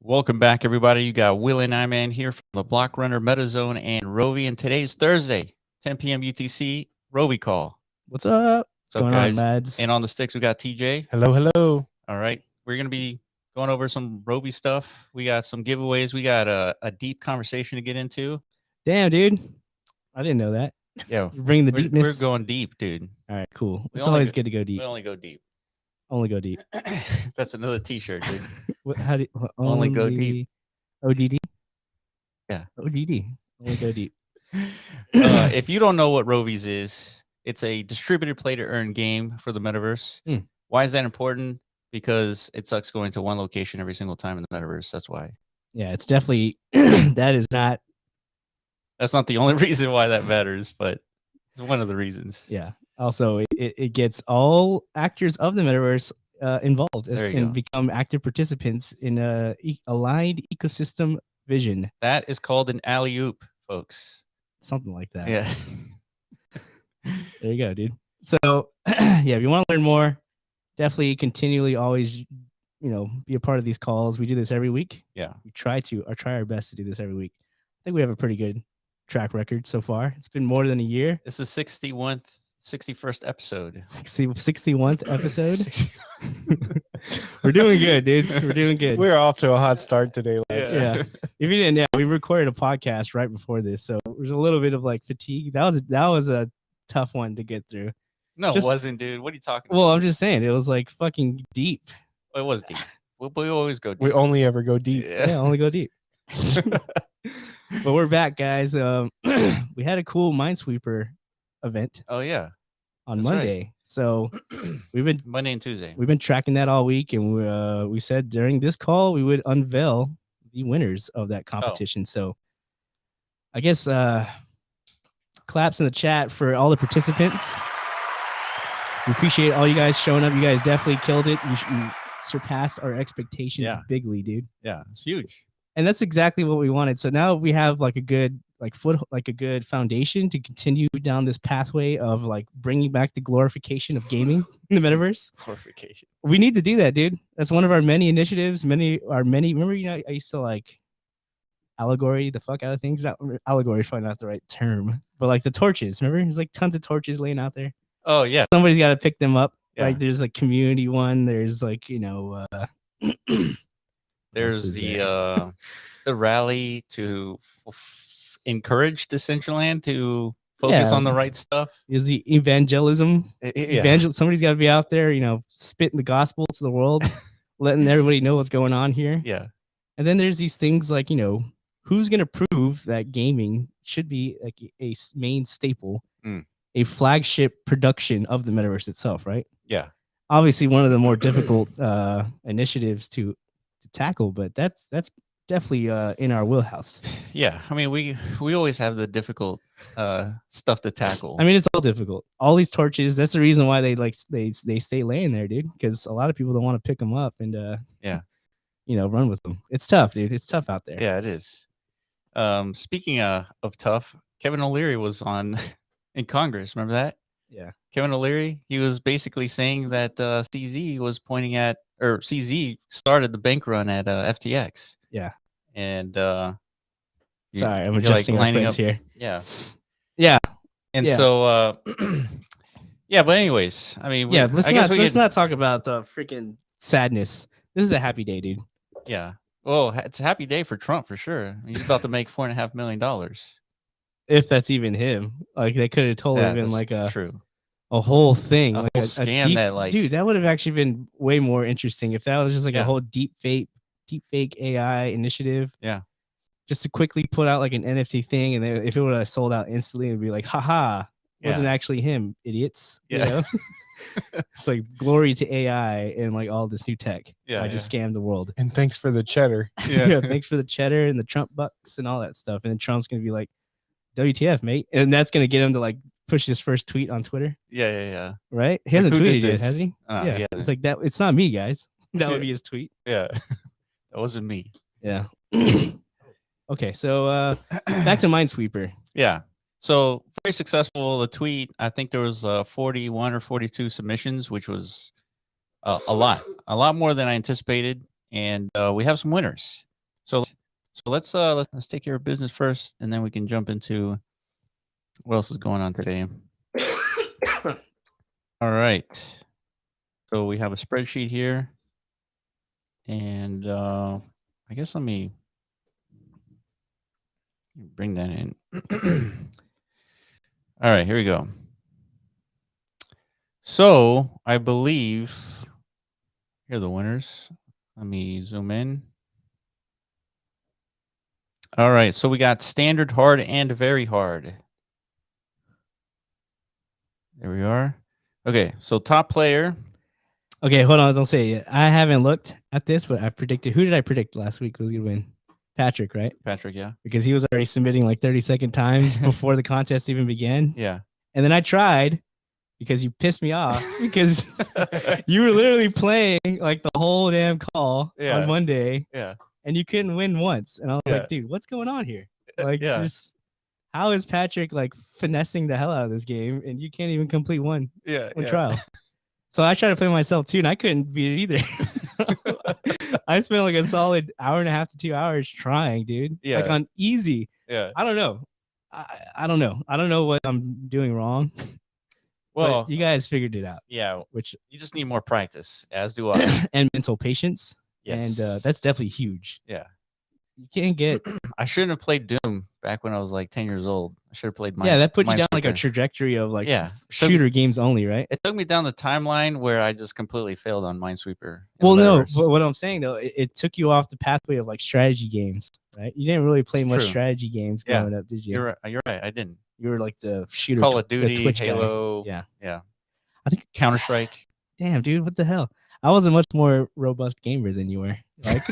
Welcome back, everybody. You got Will and I-Man here from the Block Runner, MetaZone, and Rovi. And today's Thursday, 10 p.m. UTC, Rovi call. What's up? What's up, going guys? on, Mads? And on the sticks, we got TJ. Hello, hello. All right. We're going to be going over some Rovi stuff. We got some giveaways. We got a deep conversation to get into. Damn, dude. I didn't know that. Yeah. You're bringing the deepness. We're going deep, dude. All right, cool. It's always good to go deep. We only go deep. Only go deep. That's another t-shirt, dude. How do you, only go deep. ODD? Yeah. ODD. Only go deep. If you don't know what Rovi's is, it's a distributed play to earn game for the metaverse. Why is that important? Because it sucks going to one location every single time in the metaverse. That's why. Yeah, it's definitely that's not the only reason why that matters, but it's one of the reasons. Yeah. Also, it gets all actors of the metaverse involved and become active participants in a aligned ecosystem vision. That is called an alley-oop, folks. Something like that. Yeah. There you go, dude. So, yeah, if you want to learn more, definitely continually always, be a part of these calls. We do this every week. Yeah. We try our best to do this every week. I think we have a pretty good track record so far. It's been more than a year. This is 61st episode. 61th episode. We're doing good, dude. We're doing good. We're off to a hot start today. Yeah. If you didn't, we recorded a podcast right before this, so there's a little bit of like fatigue. That was a tough one to get through. No, it wasn't, dude. What are you talking about? Well, I'm just saying it was like fucking deep. Well, it was deep. We always go deep. We only ever go deep. Yeah, only go deep. But we're back, guys. We had a cool Minesweeper event. Oh yeah, on Monday. Right. So we've been Monday and Tuesday. We've been tracking that all week, and we said during this call we would unveil the winners of that competition. Oh. So I guess claps in the chat for all the participants. We appreciate all you guys showing up. You guys definitely killed it. You surpassed our expectations bigly, dude. Yeah, it's huge. And that's exactly what we wanted. So now we have like a good foundation to continue down this pathway of like bringing back the glorification of gaming in the metaverse. Glorification. We need to do that, dude. That's one of our many initiatives. Remember, I used to like allegory the fuck out of things. Not allegory is probably not the right term, but like the torches. Remember, there's like tons of torches laying out there. Oh yeah. Somebody's got to pick them up. Yeah. Like there's like community one. There's like there's the rally to encourage Decentraland to focus on the right stuff. Is the evangelism? Somebody's got to be out there, spitting the gospel to the world, letting everybody know what's going on here. Yeah. And then there's these things like, who's going to prove that gaming should be like a main staple, a flagship production of the metaverse itself, right? Yeah. Obviously, one of the more difficult initiatives to tackle, but that's definitely in our wheelhouse. Yeah, I mean, we always have the difficult stuff to tackle. I mean, it's all difficult. All these torches. That's the reason why they stay laying there, dude. Because a lot of people don't want to pick them up and run with them. It's tough, dude. It's tough out there. Yeah, it is. Speaking of tough, Kevin O'Leary was on in Congress. Remember that? Yeah. Kevin O'Leary. He was basically saying that CZ was pointing at, or CZ started the bank run at FTX. Yeah. And sorry, I'm adjusting my friends here. Yeah. Yeah. And so yeah, but anyways, I mean, let's not talk about the freaking sadness. This is a happy day, dude. Yeah. Well, it's a happy day for Trump for sure. He's about to make $4.5 million. If that's even him. Like they could have totally been like a whole thing, like a scam deep, that like, dude, that would have actually been way more interesting if that was just like a whole deep fake AI initiative. Yeah. Just to quickly put out like an NFT thing, and then if it would have sold out instantly, it'd be like, haha, wasn't actually him, idiots. Yeah. It's like glory to AI and like all this new tech. Yeah, I just scammed the world. And thanks for the cheddar. Yeah, thanks for the cheddar and the Trump bucks and all that stuff. And then Trump's gonna be like, WTF, mate? And that's gonna get him to like push his first tweet on Twitter. Yeah. Right? He It's like, hasn't who did tweeted yet, this? has he? Yeah. Yeah. It's like that. It's not me, guys. That would be his tweet. Yeah. That wasn't me. Yeah. Okay, so back to Minesweeper. Yeah. So very successful. The tweet, I think there was 41 or 42 submissions, which was a lot more than I anticipated. And we have some winners. So let's take care of business first, and then we can jump into what else is going on today. All right. So we have a spreadsheet here, and I guess let me bring that in. All right, here we go. So I believe here are the winners. Let me zoom in. All right, so we got standard, hard, and very hard. There we are. Okay, so top player. Okay, hold on. Don't say it yet. I haven't looked at this, but I predicted. Who did I predict last week was going to win? Patrick, right? Patrick, yeah. Because he was already submitting like 30-second times before the contest even began. Yeah. And then I tried because you pissed me off because you were literally playing like the whole damn call on Monday. Yeah. And you couldn't win once. And I was like, dude, what's going on here? Like, just how is Patrick like finessing the hell out of this game and you can't even complete one trial? So I tried to play myself too, and I couldn't beat it either. I spent like a solid hour and a half to 2 hours trying, dude. Yeah. Like on easy. Yeah. I don't know. I don't know. I don't know what I'm doing wrong. Well, but you guys figured it out. Yeah. Which you just need more practice, as do I. And mental patience. Yes. And that's definitely huge. Yeah. You can't get. I shouldn't have played Doom back when I was like 10 years old. I should have played Mine. Yeah, that put you down like a trajectory of like shooter games only, right? It took me down the timeline where I just completely failed on Minesweeper. Well, no, but what I'm saying though, it took you off the pathway of like strategy games, right? You didn't really play much strategy games growing up, did you? You're right. I didn't. You were like the shooter, Call of Duty, Twitch Halo. Guy. Yeah. I think Counter-Strike. Damn, dude, what the hell? I was a much more robust gamer than you were, like,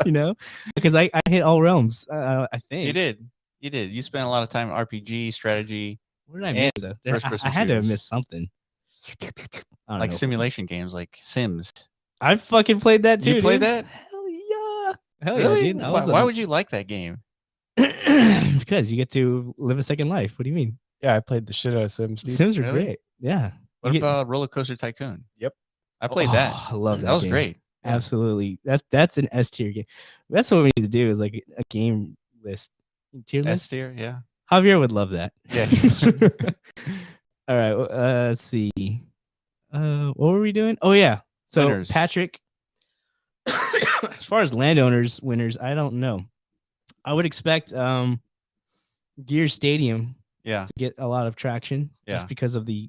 you know, because I hit all realms. I think you did. You spent a lot of time RPG, strategy. What did I miss? Though? I had to have missed something. Like simulation games, like Sims. I fucking played that too. You played that? Hell yeah! Hell really? Yeah, dude. Why would you like that game? Because you get to live a second life. What do you mean? Yeah, I played the shit out of Sims. Dude. Sims are great. Yeah. What about Roller Coaster Tycoon? Yep. I played that. I love that. That was game. great. Absolutely. That's an S tier game. That's what we need to do is like a game list. Tier list? S tier, yeah. Javier would love that. Yeah. All right. Let's see. What were we doing? Oh yeah. So winners. Patrick. As far as landowners winners, I don't know. I would expect Gear Stadium to get a lot of traction just because of the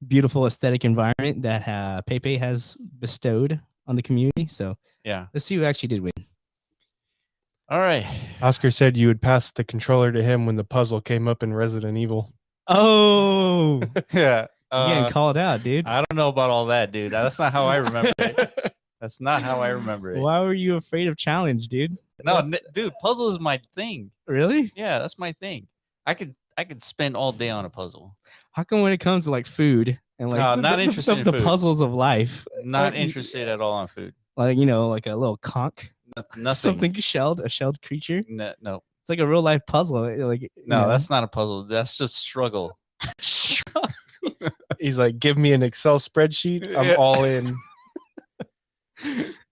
beautiful aesthetic environment that Pepe has bestowed on the community. So let's see who actually did win. All right. Oscar said you would pass the controller to him when the puzzle came up in Resident Evil. Oh, yeah. You're getting called out, dude. I don't know about all that, dude. That's not how I remember it. That's not how I remember it. Why were you afraid of challenge, dude? No, dude, puzzle is my thing. Really? Yeah, that's my thing. I could spend all day on a puzzle. How come when it comes to like food and like not interested in the food. puzzles of life? Not interested at all on food. Like, you know, like a little conch. Nothing. Something a shelled creature. No. It's like a real life puzzle. Like that's not a puzzle. That's just struggle. He's like, give me an Excel spreadsheet. I'm all in.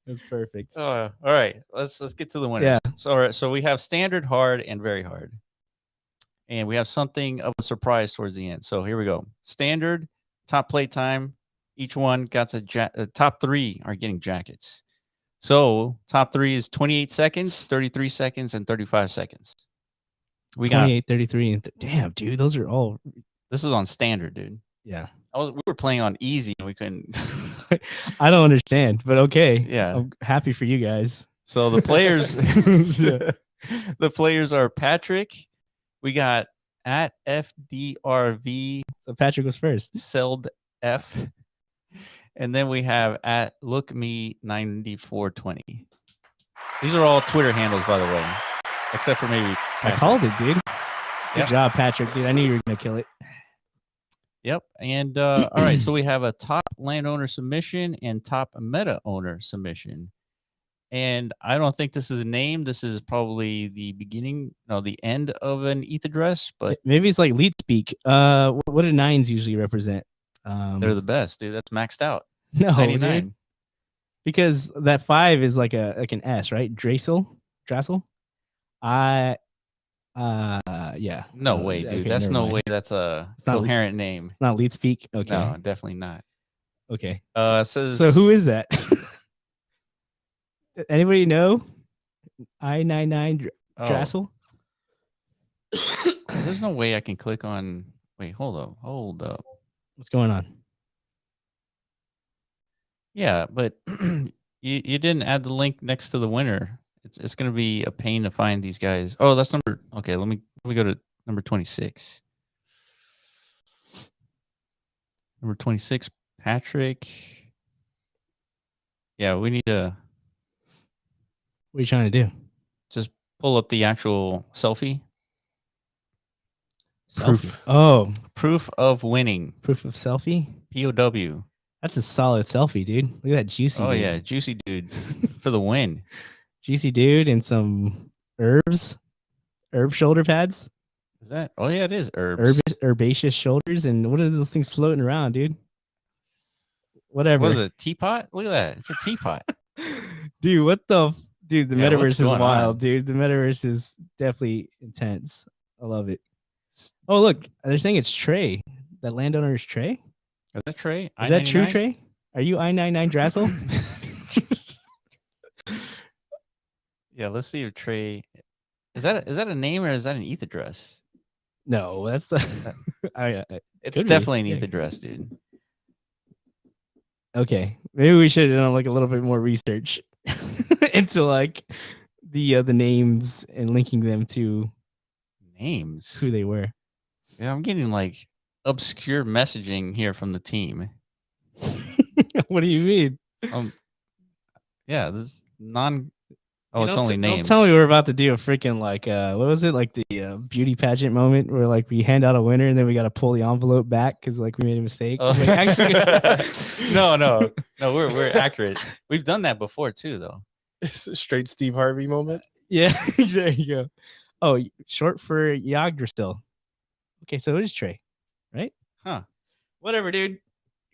That's perfect. All right. Let's get to the winners. Yeah. So, all right. So we have standard, hard, and very hard. And we have something of a surprise towards the end. So here we go. Standard, top play time. Each one got top three are getting jackets. So top three is 28 seconds, 33 seconds, and 35 seconds. We 28, 33, and damn, dude, those are all. This is on standard, dude. Yeah. We were playing on easy and we couldn't. I don't understand, but okay. Yeah. I'm happy for you guys. So the players, the players are Patrick. We got at FDRV. So Patrick was first. F. And then we have at lookme9420. These are all Twitter handles, by the way, except for maybe I Patrick. called it, dude. Good Yep. job, Patrick, dude. I knew you were gonna kill it. Yep. And all right, so we have a top landowner submission and top meta owner submission. And I don't think this is a name. This is probably the beginning, no, the end of an ETH address, but Maybe it's like lead speak. What do 9s usually represent? they're the best, dude. That's maxed out. No, 99. dude. Because that 5 is like an S, right? Drassel. Yeah. No way, dude. Okay, That's never no mind. way. That's a It's not- coherent name. It's not lead speak. Okay. No, definitely not. Okay. It says, So who is that? Anybody know? I99 oh, Drassel? there's no way I can click on. Wait, hold up. What's going on? Yeah, but you didn't add the link next to the winner. It's gonna be a pain to find these guys. Oh, that's number. Okay, let me go to number 26. Number 26, Patrick. Yeah, we need to What are you trying to do? just pull up the actual selfie. Selfie. Oh, Proof of winning. proof of selfie? POW. That's a solid selfie, dude. Look at that juicy Oh dude. yeah, juicy dude for the win. Juicy dude and some herb shoulder pads, Is that? Oh yeah, it is herbs. herbaceous shoulders, and what are those things floating around, dude? Whatever. What is it? Teapot? Look at that. It's a teapot. Dude, what the dude, the Yeah, what's metaverse is going wild, on? dude. The metaverse is definitely intense. I love it. Oh, look, they're saying it's Trey. That landowner is Trey. Is that Trey? Is that true, I-99? Trey? Are you I99 Drassel? Yeah, let's see if Trey is that a name or is that an ETH address? No, that's the. It's Could be, definitely an yeah. ETH address, dude. Okay, maybe we should have done like a little bit more research into like the names and linking them to Names. who they were. Yeah, I'm getting like obscure messaging here from the team. What do you mean? Yeah, this non. Oh, You it's don't only t- names. Don't tell me we're about to do a freaking like what was it, like the beauty pageant moment where like we hand out a winner and then we got to pull the envelope back because like we made a mistake. Oh. Like, actually, no, we're accurate. We've done that before too, though. It's a straight Steve Harvey moment. yeah, there you go. Oh, short for Yggdrasil. Okay, so it is Trey, right? Huh? Whatever, dude.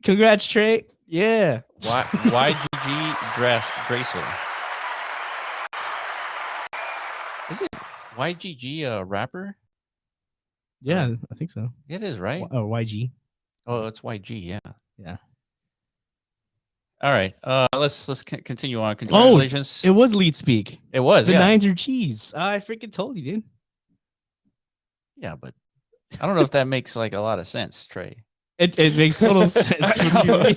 Congrats, Trey. Yeah. YGG Dracer. Is it YGG a rapper? Yeah, I think so. It is, right? Oh, YG. Oh, it's YG. Yeah. Yeah. All right. Let's continue on. Congratulations. It was lead speak. It was. The Yeah. 9s are G's. I freaking told you, dude. Yeah, but I don't know if that makes like a lot of sense, Trey. It makes total sense. I know.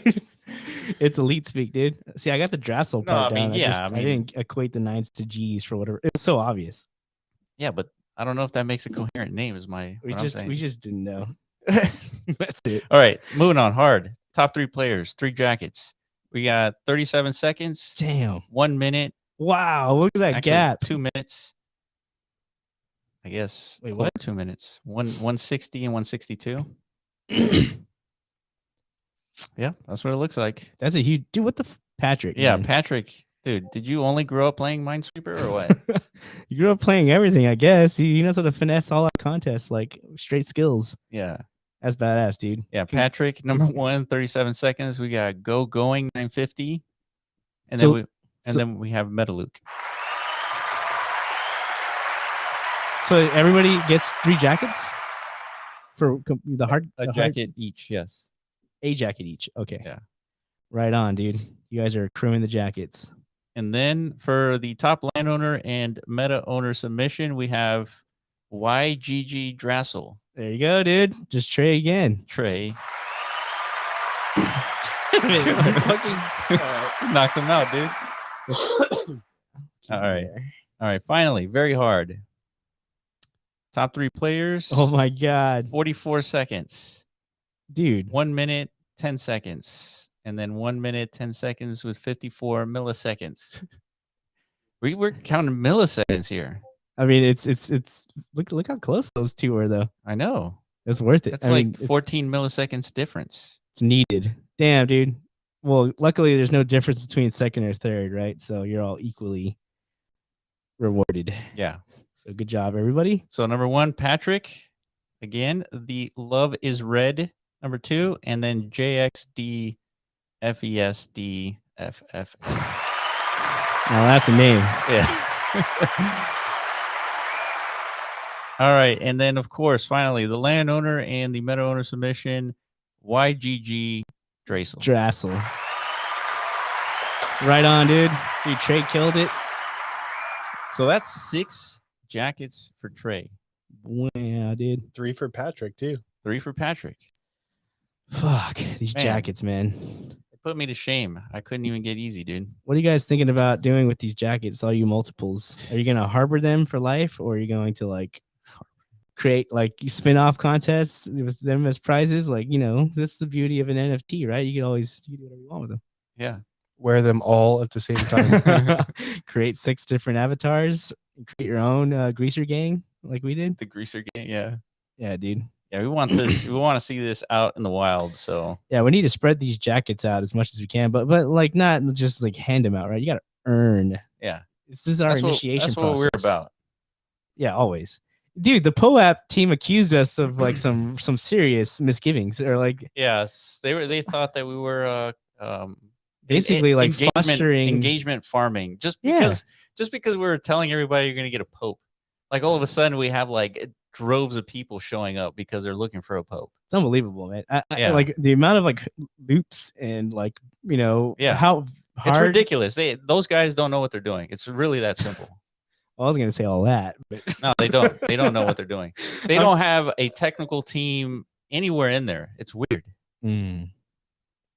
It's elite speak, dude. See, I got the Drassel No, part I mean, down. yeah, I didn't equate the 9s to G's for whatever. It was so obvious. Yeah, but I don't know if that makes a coherent name. Is my We what I'm saying. just didn't know. That's it. All right, moving on. Hard. Top 3 players, 3 jackets. We got 37 seconds, Damn. 1 minute, Wow. Look at that actually, gap. 2 minutes. I guess. Wait, over what? 2 minutes. 160 and 162. Yeah, that's what it looks like. That's a huge dude. What the Patrick? Yeah, man. Patrick, dude, did you only grow up playing Minesweeper or what? You grew up playing everything, I guess. He knows how to finesse all our contests, like straight skills. Yeah. That's badass, dude. Yeah, Patrick, number 1, 37 seconds. We got going 950. And So- then we have Metaluke. So everybody gets 3 jackets for the hard A the hard- jacket each, yes. a jacket each. Okay. Yeah. Right on, dude. You guys are crewing the jackets. And then for the top landowner and meta owner submission, we have YGG Drassel. There you go, dude. Just Trey again. Trey. Fucking- Knocked him out, dude. All right. All right. Finally, very hard. Top 3 players. Oh my god, 44 seconds. dude. 1 minute, 10 seconds. And then 1 minute, 10 seconds was 54 milliseconds. We're counting milliseconds here. I mean, it's look how close those two were though. I know. It's worth it. That's I like mean, 14 milliseconds difference. It's needed. Damn, dude. Well, luckily there's no difference between second or third, right? So you're all equally rewarded. Yeah. So good job, everybody. So number 1, Patrick. Again, the Love is Red. Number 2, and then JXD FESD Now that's a name. Yeah. All right, and then of course, finally, the landowner and the meta owner submission, YGG Drazel. Drassel. Right on, dude. Dude, Trey killed it. So that's 6 jackets for Trey. Yeah, dude. 3 for Patrick too. 3 for Patrick. Fuck these Man. jackets, man. It put me to shame. I couldn't even get easy, dude. What are you guys thinking about doing with these jackets? All you multiples. Are you gonna harbor them for life, or are you going to like create like spin-off contests with them as prizes? Like, that's the beauty of an NFT, right? You can do whatever you want with them. Yeah. Wear them all at the same time. Create 6 different avatars. Create your own greaser gang, like we did. The greaser game, yeah. Yeah, dude. Yeah, we want this. We want to see this out in the wild. So yeah, we need to spread these jackets out as much as we can, but like not just like hand them out, right? You got to earn. Yeah, this is our initiation. That's process. what we're about. Yeah, always, dude. The POAP team accused us of like some serious misgivings, or like yes, they thought that we were basically like fostering engagement farming, just because we were telling everybody you're gonna get a pope. Like all of a sudden we have like droves of people showing up because they're looking for a pope. It's unbelievable, man. I like the amount of like loops and like how hard. It's ridiculous. Those guys don't know what they're doing. It's really that simple. Well, I was gonna say all that, but no, they don't. They don't know what they're doing. They don't have a technical team anywhere in there. It's weird.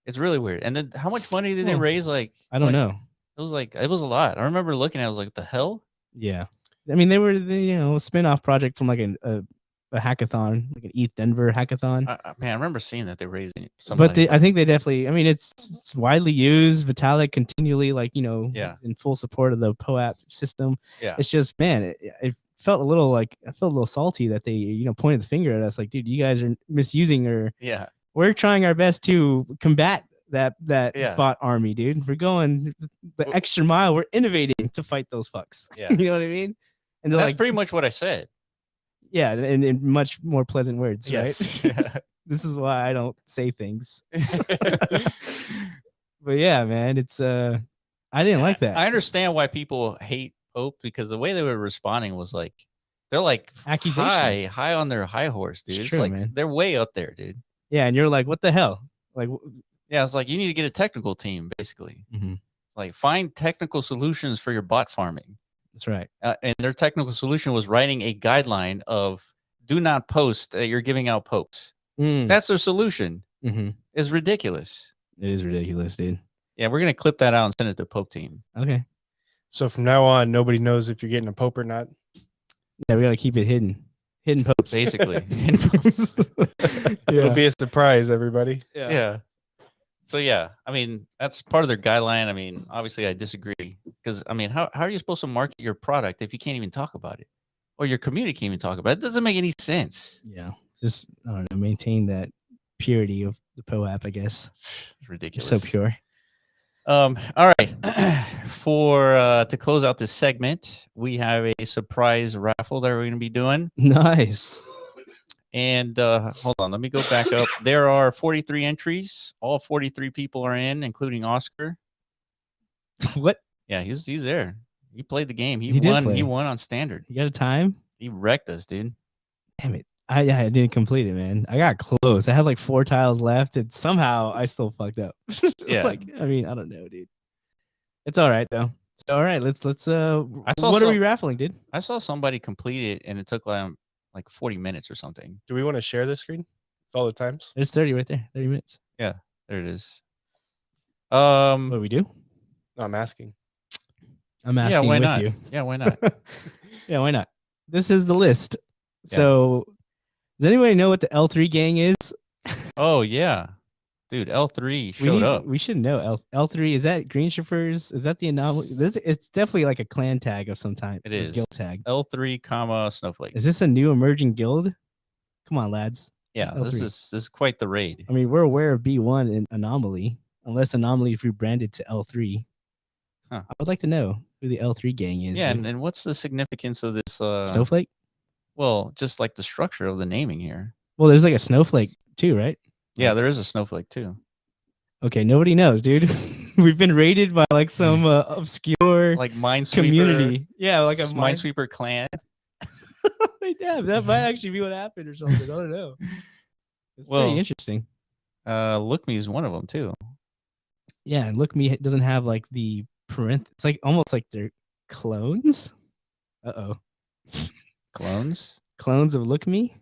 It's really weird. And then how much money did they raise? Like I don't know. It was a lot. I remember looking at it, I was like, the hell? Yeah. I mean, they were the spin-off project from like a hackathon, like an ETH Denver hackathon. Man, I remember seeing that they're raising some money. I think they definitely. I mean, it's widely used. Vitalik continually, in full support of the POAP system. Yeah, it's just, man, it felt a little salty that they pointed the finger at us, like, dude, you guys are misusing, or we're trying our best to combat that bot army, dude. We're going the extra mile. We're innovating to fight those fucks. Yeah, you know what I mean? And that's pretty much what I said. Yeah, and in much more pleasant words, yes. Right? Yeah. This is why I don't say things. But yeah, man, it's I didn't like that. I understand why people hate Pope, because the way they were responding was like they're like accusations, high on their high horse, dude. It's true, like man. They're way up there, dude. Yeah, and you're like, what the hell? Like, yeah, it's like you need to get a technical team, basically. Mm-hmm. Like find technical solutions for your bot farming. That's right. And their technical solution was writing a guideline of do not post that you're giving out popes. That's their solution. It's ridiculous. It is ridiculous, dude. Yeah, we're gonna clip that out and send it to the Pope team. Okay. So from now on, nobody knows if you're getting a pope or not. Yeah, we gotta keep it hidden. Hidden popes, basically. Hidden popes. It'll be a surprise, everybody. Yeah. So yeah, I mean that's part of their guideline. I mean, obviously I disagree, because I mean, how are you supposed to market your product if you can't even talk about it, or your community can't even talk about it? It doesn't make any sense. Yeah, just I don't know, maintain that purity of the POAP, I guess. It's ridiculous. So pure. All right. For to close out this segment, we have a surprise raffle that we're going to be doing. Nice. And hold on, let me go back up. There are 43 entries. All 43 people are in, including Oscar. What? Yeah, he's there. He played the game. He won. He won on standard. You got a time? He wrecked us, dude. Damn it. I didn't complete it, man. I got close. I had like 4 tiles left, and somehow I still fucked up. Yeah. Like, I mean, I don't know, dude. It's all right though. It's all right. Let's what are we raffling, dude? I saw somebody complete it and it took like 40 minutes or something. Do we want to share this screen? It's all the times. There's 30 right there. 30 minutes. Yeah, there it is. What do we do? No, I'm asking. I'm asking why with not? you. Yeah, why not? Yeah, why not? This is the list. Yeah. So does anybody know what the L3 gang is? Oh yeah. Dude, L3 showed up. We should know. L3, is that green shippers? Is that the anomaly? It's definitely like a clan tag of some type. It is. Guild tag. L3, comma, Snowflake. Is this a new emerging guild? Come on, lads. Yeah, this is quite the raid. I mean, we're aware of B1 and Anomaly, unless Anomaly is rebranded to L3. Huh. I would like to know who the L3 gang is. Yeah, and what's the significance of this? Snowflake? Well, just like the structure of the naming here. Well, there's like a snowflake too, right? Yeah, there is a snowflake too. Okay, nobody knows, dude. We've been raided by like some obscure like Minesweeper community. Yeah, like a Minesweeper clan. Yeah, that might actually be what happened or something. I don't know. It's pretty interesting. Look Me is one of them too. Yeah, and Look Me doesn't have like the It's like almost like they're clones. Clones? Clones of Look Me?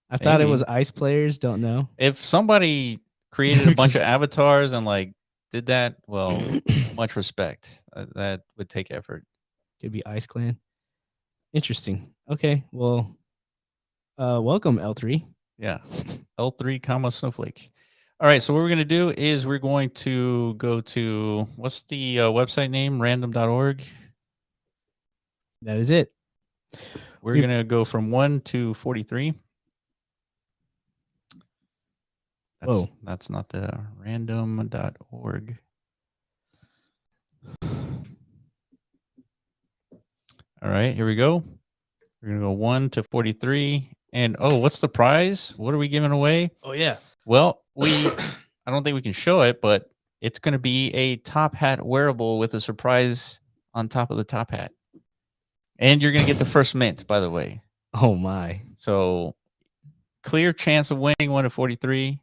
I thought it was ice players. Don't know. If somebody created a bunch of avatars and like did that, well, much respect. That would take effort. Could be Ice Clan. Interesting. Okay, well, welcome L3. Yeah, L3, comma Snowflake. All right, so what we're gonna do is we're going to go to what's the website name? Random.org. That is it. We're gonna go from 1 to 43. That's not the random.org. All right, here we go. We're going to go 1 to 43. And what's the prize? What are we giving away? Oh, yeah. Well, I don't think we can show it, but it's going to be a top hat wearable with a surprise on top of the top hat. And you're going to get the first mint, by the way. Oh, my. So clear chance of winning 1 to 43.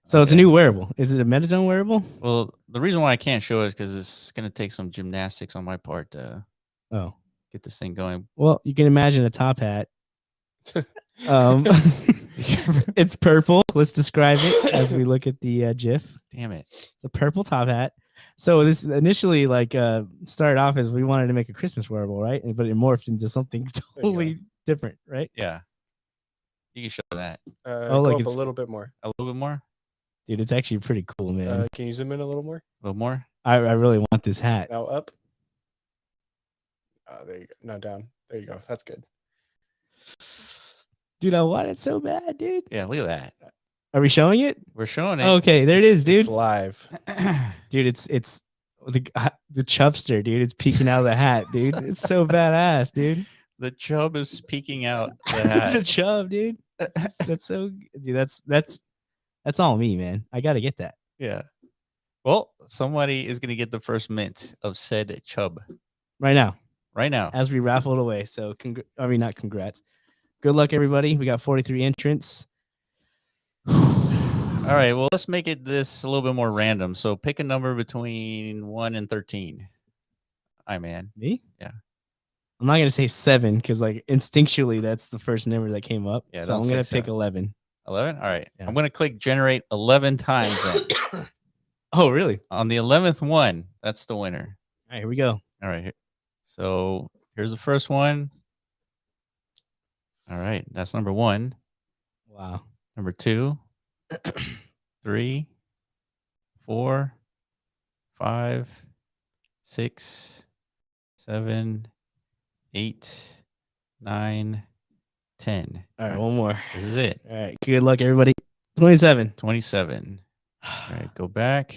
So it's a new wearable. Is it a Metazone wearable? Well, the reason why I can't show it is because it's going to take some gymnastics on my part to get this thing going. Well, you can imagine a top hat. It's purple. Let's describe it as we look at the GIF. Damn it. It's a purple top hat. So this initially started off as we wanted to make a Christmas wearable, right? But it morphed into something totally different, right? Yeah. You can show that. Go up a little bit more. A little bit more? Dude, it's actually pretty cool, man. Can you zoom in a little more? A little more? I really want this hat. Now up. Oh, there you go. No, down. There you go. That's good. Dude, I want it so bad, dude. Yeah, look at that. Are we showing it? We're showing it. Okay, there it is, dude. It's live. Dude, it's the chubster, dude. It's peeking out of the hat, dude. It's so badass, dude. The chub is peeking out the hat. The chub, dude. That's so, dude. That's all me, man. I got to get that. Yeah. Well, somebody is going to get the first mint of said chub. Right now. As we raffle it away. So, not congrats. Good luck, everybody. We got 43 entrants. All right. Well, let's make it this a little bit more random. So pick a number between 1 and 13. Hi, man. Me? Yeah. I'm not going to say 7 because, instinctually, that's the first number that came up. Yeah, so I'm going to pick 11. 11? All right. Yeah. I'm going to click generate 11 times then. Oh, really? On the 11th one, that's the winner. All right, here we go. All right. So here's the first one. All right. That's number 1. Wow. Number 2, 3, 4, 5, 6, 7, 8, 9, 10. All right, one more. This is it. All right. Good luck, everybody. 27. 27. All right, go back.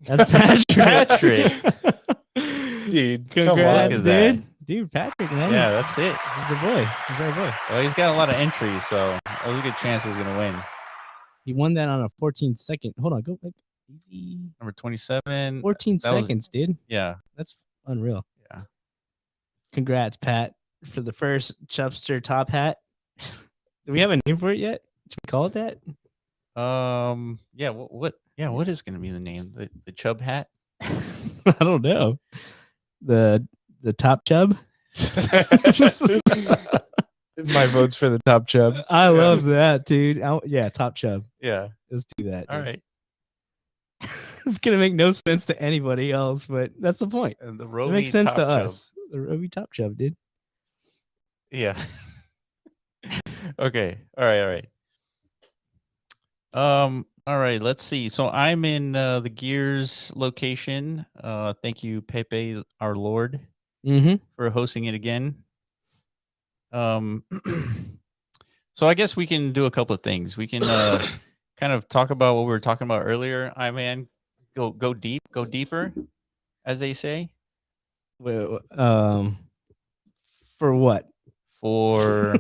That's Patrick. Dude, congrats, dude. Dude, Patrick, man. Yeah, that's it. He's the boy. He's our boy. Well, he's got a lot of entries, so that was a good chance he was going to win. He won that on a 14-second. Hold on, go back. Easy. Number 27. 14 seconds, dude. Yeah. That's unreal. Yeah. Congrats, Pat, for the first Chubster top hat. Do we have a name for it yet? Should we call it that? Yeah. What is going to be the name? The Chub hat? I don't know. The top chub. My vote's for the top chub. I love that, dude. Top chub. Yeah. Let's do that. All dude. right. It's gonna make no sense to anybody else, but that's the point. And the it makes sense to us. The Rovi top chub, dude. Yeah. Okay. All right. All right, let's see. So I'm in the Gears location. Thank you, Pepe, our Lord, Mm-hmm. for hosting it again. Um, so I guess we can do a couple of things. We can kind of talk about what we were talking about earlier. I man, go deep, go deeper, as they say. Well, for what? For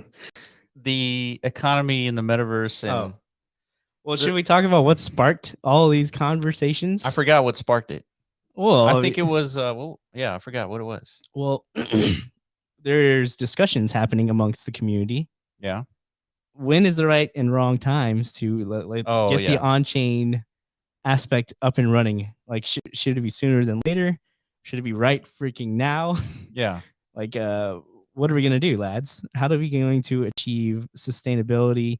the economy in the metaverse and Well, should we talk about what sparked all these conversations? I forgot what sparked it. Well, I think it was I forgot what it was. Well, there's discussions happening amongst the community. Yeah. When is the right and wrong times to get the on-chain aspect up and running? Like, should it be sooner than later? Should it be right freaking now? Yeah. Like, what are we gonna do, lads? How are we going to achieve sustainability?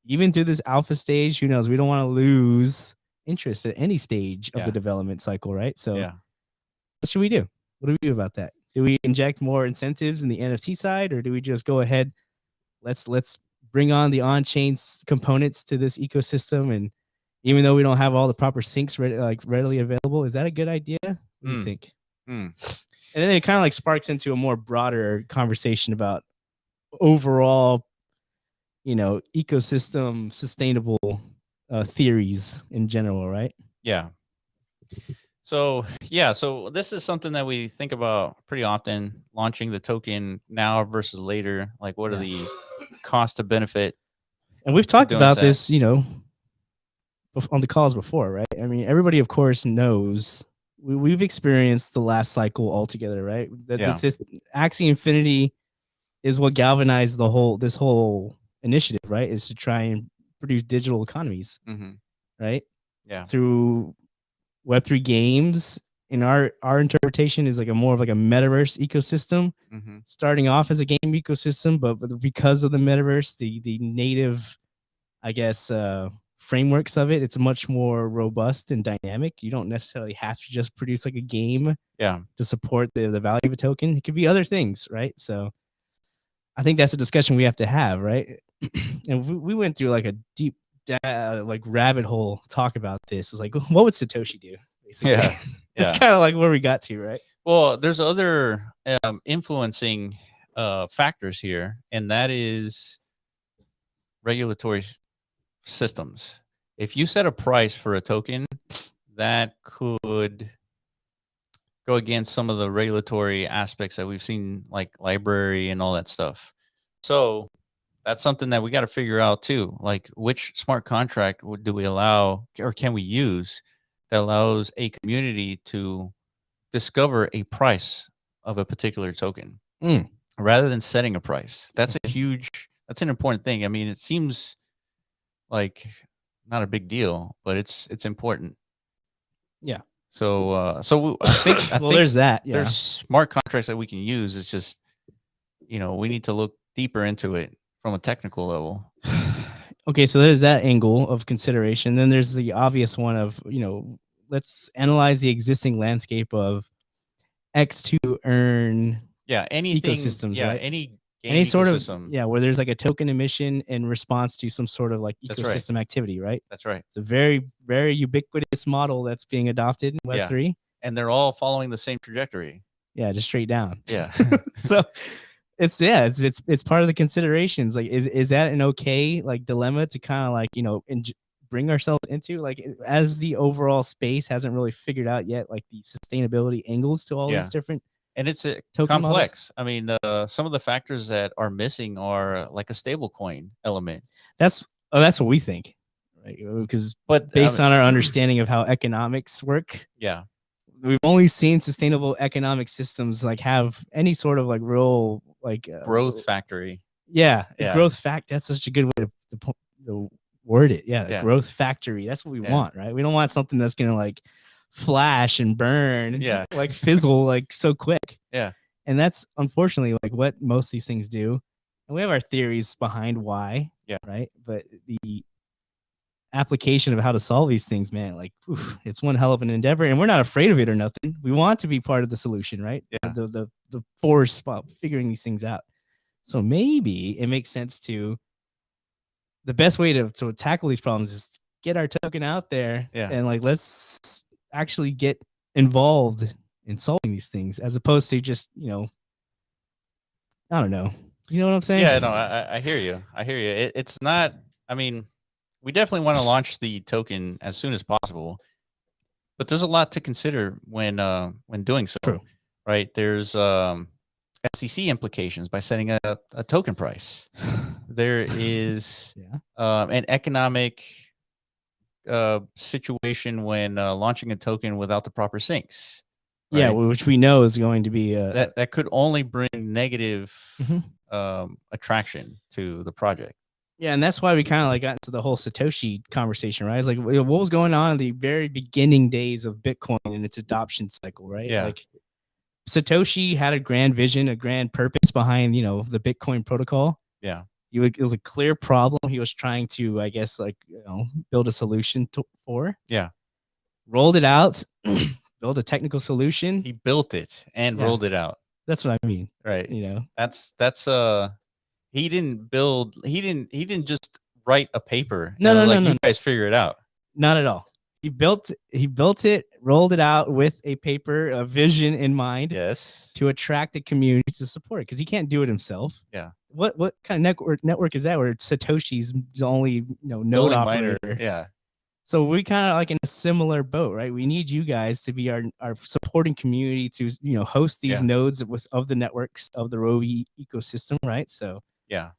Even through this alpha stage, who knows? We don't want to lose interest at any stage of the development cycle, right? So, what should we do? What do we do about that? Do we inject more incentives in the NFT side, or do we just go ahead? Let's bring on the on-chain components to this ecosystem, and even though we don't have all the proper syncs readily available, is that a good idea? What do you think? And then it kind of like sparks into a more broader conversation about overall, ecosystem sustainable theories in general, right? Yeah. So this is something that we think about pretty often, launching the token now versus later. Like, what are the cost to benefit? And we've talked about this, on the calls before, right? I mean, everybody, of course, knows we've experienced the last cycle altogether, right? This Axie Infinity is what galvanized this whole initiative, right? Is to try and produce digital economies, right? Yeah. Through Web3 games, in our interpretation, is like a more of like a metaverse ecosystem, starting off as a game ecosystem, but because of the metaverse, the native, I guess, frameworks of it, it's much more robust and dynamic. You don't necessarily have to just produce like a game to support the value of a token. It could be other things, right? So I think that's a discussion we have to have, right? And we went through like a deep like rabbit hole talk about this. It's like, what would Satoshi do? Basically. Yeah. That's kind of like where we got to, right? Well, there's other influencing factors here, and that is regulatory systems. If you set a price for a token, that could go against some of the regulatory aspects that we've seen, like library and all that stuff. So that's something that we got to figure out too. Like, which smart contract do we allow or can we use that allows a community to discover a price of a particular token rather than setting a price? That's an important thing. I mean, it seems like not a big deal, but it's important. Yeah. So I think there's that. Yeah. There's smart contracts that we can use. It's just, we need to look deeper into it from a technical level. Okay, so there's that angle of consideration. Then there's the obvious one of, let's analyze the existing landscape of X to earn anything, ecosystems, right? Any sort ecosystem. of where there's like a token emission in response to some sort of like ecosystem activity, right? That's right. It's a very, very ubiquitous model that's being adopted in Web3. And they're all following the same trajectory. Yeah, just straight down. Yeah. So it's part of the considerations. Like, is that an okay like dilemma to kind of like, bring ourselves into, like, as the overall space hasn't really figured out yet, like the sustainability angles to all these different. And it's complex. Models. I mean, some of the factors that are missing are like a stable coin element. That's what we think, right? Because based on our understanding of how economics work, we've only seen sustainable economic systems like have any sort of like real like growth factory. Growth fact. That's such a good way to word it. Growth factory. That's what we want, right? We don't want something that's gonna like flash and burn, like fizzle like so quick. And that's unfortunately like what most of these things do. And we have our theories behind why, right? But the application of how to solve these things, man, like, it's one hell of an endeavor, and we're not afraid of it or nothing. We want to be part of the solution, right? The force about figuring these things out. So maybe it makes sense to the best way to tackle these problems is get our token out there, and like let's actually get involved in solving these things, as opposed to just I don't know. You know what I'm saying? Yeah, no, I hear you. I hear you. It's not. I mean, we definitely want to launch the token as soon as possible, but there's a lot to consider when doing so. True. Right? There's SEC implications by setting a token price. There is an economic situation when launching a token without the proper sinks. Right? Yeah, which we know is going to be that could only bring negative attraction to the project. Yeah, and that's why we kind of like got into the whole Satoshi conversation, right? It's like what was going on in the very beginning days of Bitcoin and its adoption cycle, right? Yeah. Like Satoshi had a grand vision, a grand purpose behind, the Bitcoin protocol. Yeah. It was a clear problem he was trying to, I guess, like, build a solution for. Yeah. Rolled it out, build a technical solution. He built it and rolled it out. That's what I mean. Right. That's he didn't just write a paper. No, you guys figure it out. Not at all. He built it, rolled it out with a paper, a vision in mind. Yes. To attract the community to support it, because he can't do it himself. Yeah. What kind of network is that where Satoshi's the only node operator? Miner. Yeah. So we kind of like in a similar boat, right? We need you guys to be our supporting community to host these nodes of the networks of the Rovi ecosystem, right? So yeah,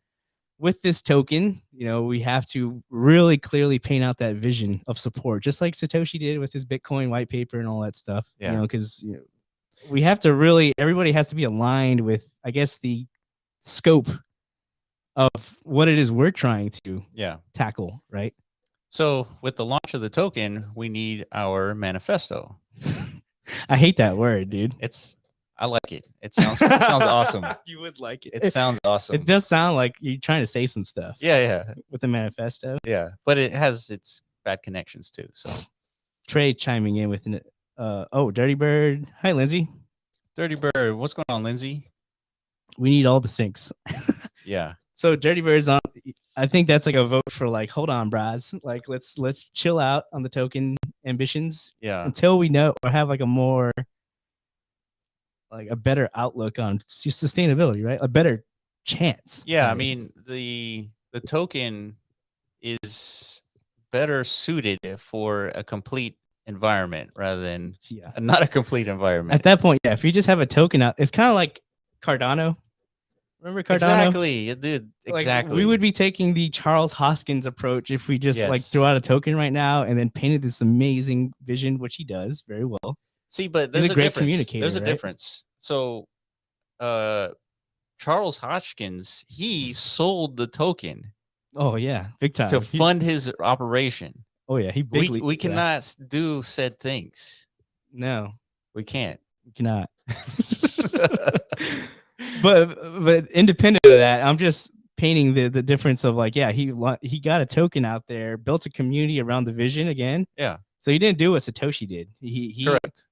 with this token, we have to really clearly paint out that vision of support, just like Satoshi did with his Bitcoin white paper and all that stuff. Yeah. Because we have to everybody has to be aligned with, I guess, the scope of what it is we're trying to tackle, right? So with the launch of the token, we need our manifesto. I hate that word, dude. I like it. It sounds awesome. You would like it. It sounds awesome. It does sound like you're trying to say some stuff. Yeah. With the manifesto. Yeah, but it has its bad connections too. So Trey chiming in with Dirty Bird. Hi, Lindsay. Dirty Bird. What's going on, Lindsay? We need all the syncs. Yeah. So Dirty Bird's on. I think that's like a vote for like, hold on, bras. Like let's chill out on the token ambitions. Yeah. Until we know or have like a better outlook on sustainability, right? A better chance. Yeah, I mean the token is better suited for a complete environment rather than not a complete environment. At that point, if you just have a token out, it's kind of like Cardano. Remember Cardano? Exactly, dude. Exactly. Like, we would be taking the Charles Hoskins approach if we just like threw out a token right now and then painted this amazing vision, which he does very well. See, but there's a great difference. Communicator. There's a difference. So, Charles Hoskins, he sold the token. Oh yeah, big time to fund his operation. Oh yeah, we cannot do said things. No, we can't. We cannot. But independent of that, I'm just painting the difference of like, he got a token out there, built a community around the vision again. Yeah. So he didn't do what Satoshi did. He correct.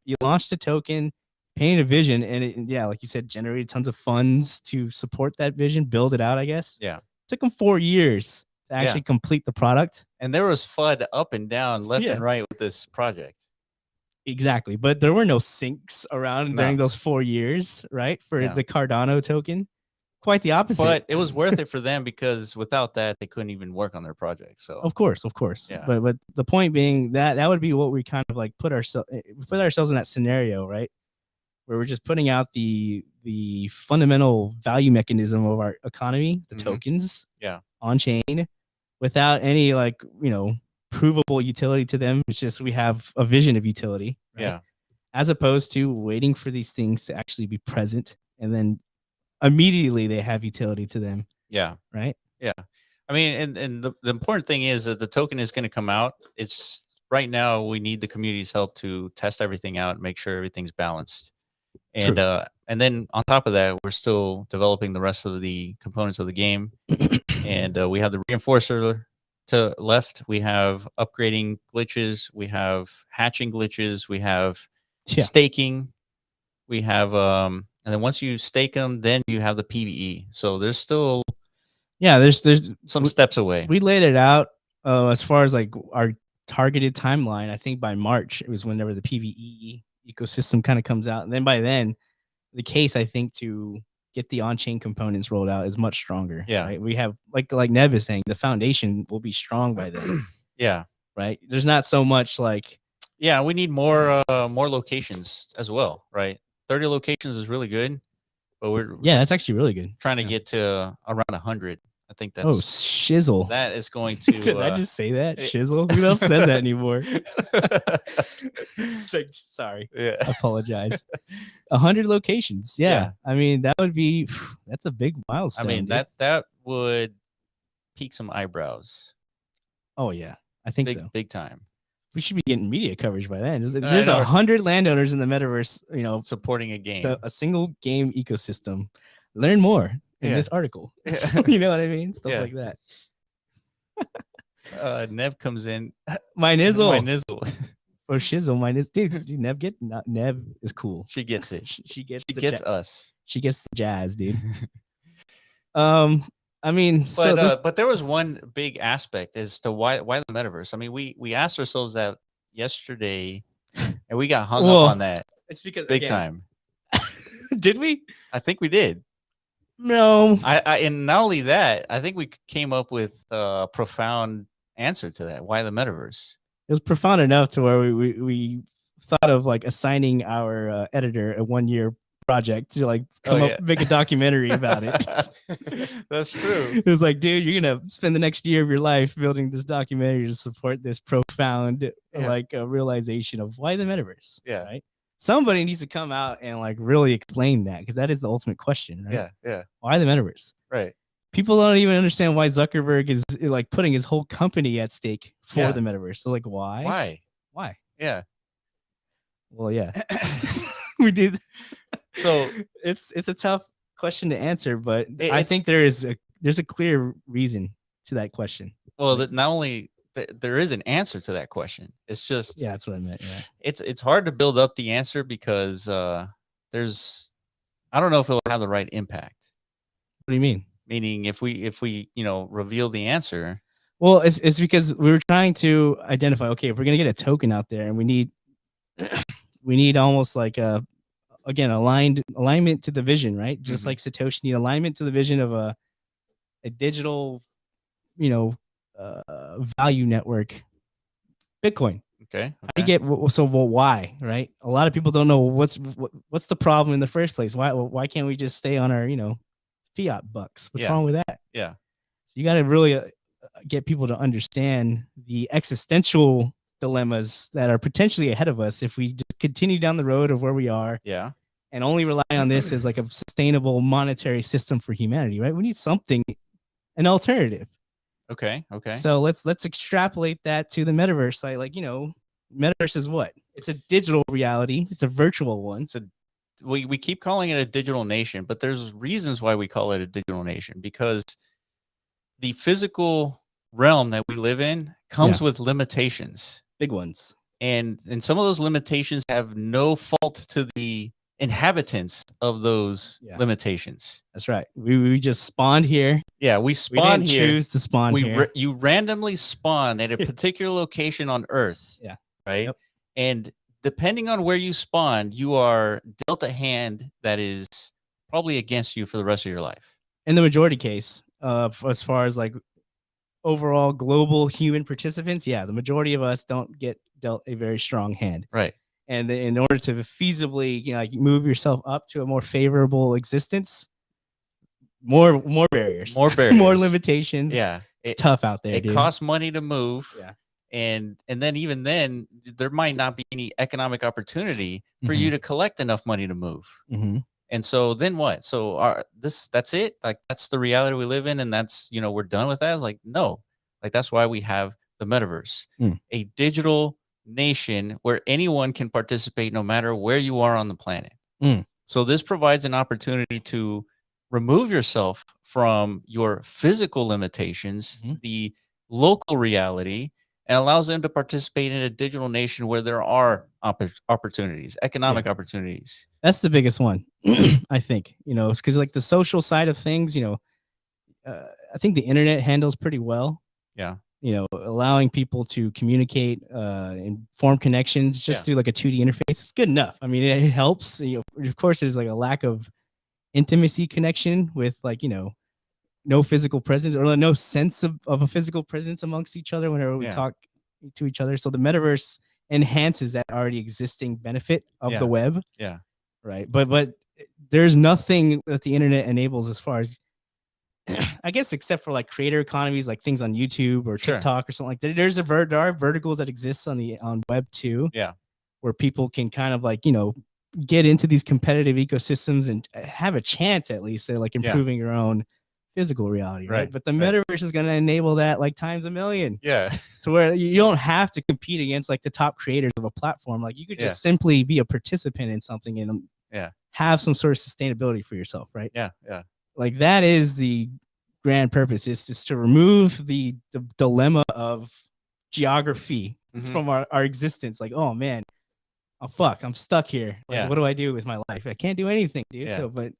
He launched a token, painted a vision, and it, like you said, generated tons of funds to support that vision, build it out. I guess. Yeah. It took him 4 years to actually complete the product. And there was FUD up and down, left and right with this project. Exactly, but there were no sinks around during those 4 years, right? For the Cardano token, quite the opposite. But it was worth it for them because without that, they couldn't even work on their project. So of course. Yeah. But the point being that would be what we kind of like put ourselves in that scenario, right? Where we're just putting out the fundamental value mechanism of our economy, the tokens, on chain, without any provable utility to them. It's just we have a vision of utility, right? As opposed to waiting for these things to actually be present and then immediately they have utility to them. Right. I mean, and the important thing is that the token is going to come out. It's right now we need the community's help to test everything out, make sure everything's balanced. And and then on top of that, we're still developing the rest of the components of the game. And we have the reinforcer to left, we have upgrading glitches, we have hatching glitches, we have staking, we have and then once you stake them, then you have the PvE. So there's still Yeah, there's some steps away. We laid it out as far as like our targeted timeline. I think by March it was whenever the PVE ecosystem kind of comes out, and then by then the case I think to get the on-chain components rolled out is much stronger. Yeah. Right? We have like Nev is saying, the foundation will be strong by then. Yeah. Right. There's not so much like. Yeah, we need more locations as well, right? 30 locations is really good, but we're that's actually really good. trying to get to around 100. I think that's shizzle. That is going to. Did I just say that? Shizzle? Who else says that anymore? Sorry. Yeah. I apologize. 100 locations. Yeah. I mean, that would be. That's a big milestone. I mean, dude. that would pique some eyebrows. Oh yeah, I think so. Big time. We should be getting media coverage by then. There's 100 landowners in the metaverse, supporting a game, a single game ecosystem. Learn more in this article. You know what I mean? Stuff like that. Nev comes in. My nizzle. Or shizzle. My nizzle. Dude, Nev Nev is cool. She gets it. She gets us. She gets the jazz, dude. I mean, but there was one big aspect as to why the metaverse. I mean, we asked ourselves that yesterday, and we got hung up on that. It's because big time. Did we? I think we did. No. And not only that, I think we came up with a profound answer to that. Why the metaverse? It was profound enough to where we thought of like assigning our editor a 1-year project to like make a documentary about it. That's true. It was like, dude, you're gonna spend the next year of your life building this documentary to support this profound realization of why the metaverse. Yeah. Right. Somebody needs to come out and like really explain that, because that is the ultimate question, right? Yeah. Why the metaverse? Right. People don't even understand why Zuckerberg is like putting his whole company at stake for the metaverse. So like, why? Yeah. Well, yeah. We did. So it's a tough question to answer, but I think there's a clear reason to that question. Well, that not only there is an answer to that question. It's just that's what I meant. Yeah. It's hard to build up the answer because there's I don't know if it'll have the right impact. What do you mean? Meaning if we reveal the answer. Well, it's because we were trying to identify, okay, if we're gonna get a token out there, and we need almost like again alignment to the vision, right? Just like Satoshi need alignment to the vision of a digital value network, Bitcoin. Okay. How do you get why, right? A lot of people don't know what's the problem in the first place. Why can't we just stay on our fiat bucks? What's wrong with that? Yeah. So you got to really get people to understand the existential dilemmas that are potentially ahead of us if we just continue down the road of where we are. Yeah. And only rely on this as like a sustainable monetary system for humanity, right? We need something, an alternative. Okay. So let's extrapolate that to the metaverse. Like metaverse is what? It's a digital reality. It's a virtual one. So we keep calling it a digital nation, but there's reasons why we call it a digital nation, because the physical realm that we live in comes with limitations, big ones, and some of those limitations have no fault to the inhabitants of those limitations. That's right. We just spawned here. Yeah, we spawned here. Choose to spawn here. You randomly spawn at a particular location on Earth. Yeah. Right. Yep. And depending on where you spawn, you are dealt a hand that is probably against you for the rest of your life. In the majority case, as far as like overall global human participants, the majority of us don't get dealt a very strong hand. Right. And in order to feasibly, move yourself up to a more favorable existence, more barriers, more limitations. Yeah, it's tough out there. It costs money to move. Yeah, and then even then, there might not be any economic opportunity for you to collect enough money to move. And so then what? So that's it. Like that's the reality we live in, and that's we're done with that. It's like no, like that's why we have the metaverse, a digital nation where anyone can participate no matter where you are on the planet. So this provides an opportunity to remove yourself from your physical limitations, the local reality, and allows them to participate in a digital nation where there are opportunities, economic opportunities. That's the biggest one, I think. It's because like the social side of things, I think the internet handles pretty well. Yeah. Allowing people to communicate and form connections just through like a 2D interface is good enough. I mean, it helps. Of course, there's like a lack of intimacy connection with like, no physical presence or no sense of a physical presence amongst each other whenever we talk to each other. So the metaverse enhances that already existing benefit of the web. Yeah. Right. But there's nothing that the internet enables as far as, I guess, except for like creator economies, like things on YouTube or TikTok or something like that. There are verticals that exist on web too. Yeah. Where people can kind of like, get into these competitive ecosystems and have a chance at least at like improving your own physical reality. Right. But the metaverse is going to enable that like times a million. Yeah. So where you don't have to compete against like the top creators of a platform. Like you could just simply be a participant in something and have some sort of sustainability for yourself. Right. Yeah. Yeah. Like that is the grand purpose, is just to remove the dilemma of geography from our existence. Like, oh man, oh fuck, I'm stuck here. Like, what do I do with my life? I can't do anything, dude. So, but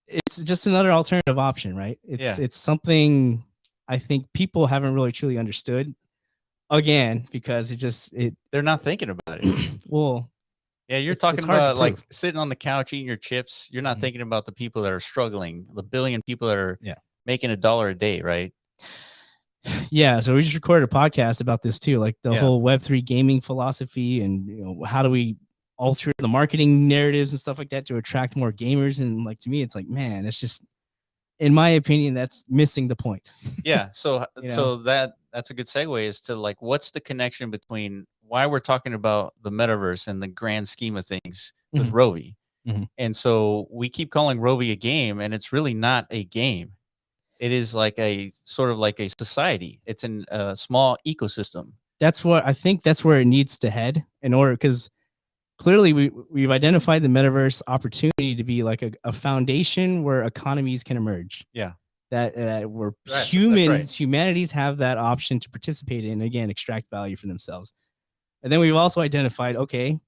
it's just another alternative option, right? It's something I think people haven't really truly understood. Again, because they're not thinking about it. Well, yeah, you're talking about like sitting on the couch eating your chips. You're not thinking about the people that are struggling, the billion people that are making $1 a day, right? Yeah, so we just recorded a podcast about this too, like the whole Web3 gaming philosophy, and how do we alter the marketing narratives and stuff like that to attract more gamers. And like, to me, it's like, man, it's just, in my opinion, that's missing the point. Yeah, so that's a good segue as to like, what's the connection between why we're talking about the metaverse and the grand scheme of things with Rovi. And so we keep calling Rovi a game, and it's really not a game. It is like a sort of like a society. It's in a small ecosystem. That's what I think. That's where it needs to head in order, because clearly we've identified the metaverse opportunity to be like a foundation where economies can emerge. Yeah. That where humanities have that option to participate in, again, extract value for themselves. And then we've also identified, okay,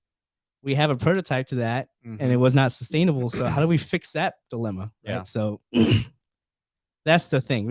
we have a prototype to that, and it was not sustainable. So how do we fix that dilemma? Right? Yeah. So that's the thing.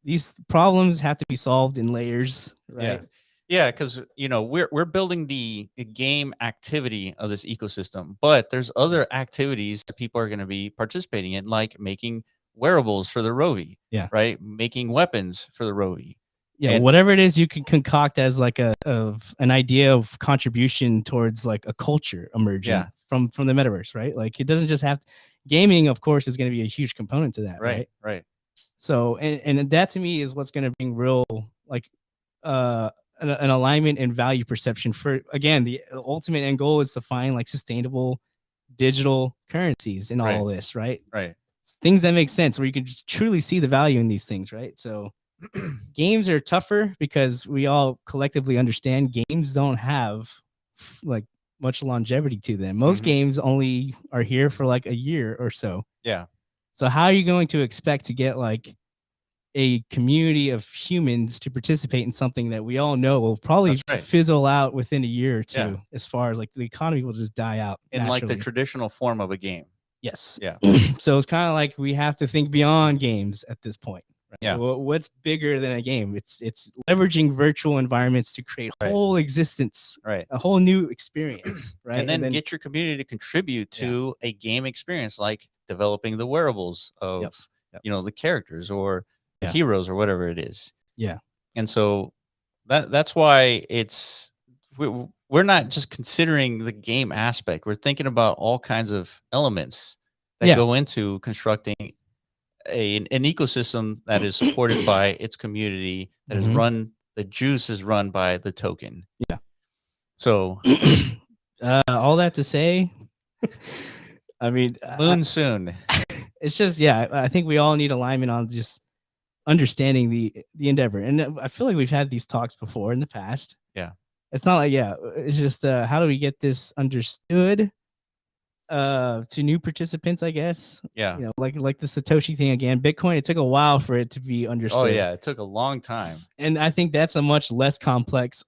These problems have to be solved in layers, right? Yeah, because we're building the game activity of this ecosystem, but there's other activities that people are going to be participating in, like making wearables for the Rovi. Yeah. Right. Making weapons for the Rovi. Yeah, and whatever it is you can concoct as like an idea of contribution towards like a culture emerging from the metaverse, right? Like it doesn't just have gaming, of course, is going to be a huge component to that, right? Right. So and that to me is what's going to bring real like an alignment and value perception for, again, the ultimate end goal is to find like sustainable digital currencies in all of this, right? Right. Things that make sense where you can truly see the value in these things, right? So games are tougher because we all collectively understand games don't have like much longevity to them. Most games only are here for like a year or so. Yeah. So how are you going to expect to get like a community of humans to participate in something that we all know will probably fizzle out within a year or two, as far as like the economy will just die out in like the traditional form of a game? Yes. Yeah. So it's kind of like we have to think beyond games at this point. Right? Yeah. What's bigger than a game? It's leveraging virtual environments to create whole existence, a whole new experience, right? And then get your community to contribute to a game experience, like developing the wearables of the characters or the heroes or whatever it is. Yeah. And so that's why we're not just considering the game aspect. We're thinking about all kinds of elements that go into constructing an ecosystem that is supported by its community, that is run, the juice is run by the token. Yeah. So all that to say, I mean, soon. It's just, I think we all need alignment on just understanding the endeavor. And I feel like we've had these talks before in the past. Yeah. It's not like, it's just how do we get this understood to new participants, I guess. Yeah. Like the Satoshi thing again. Bitcoin, it took a while for it to be understood. Oh yeah, it took a long time. And I think that's a much less complex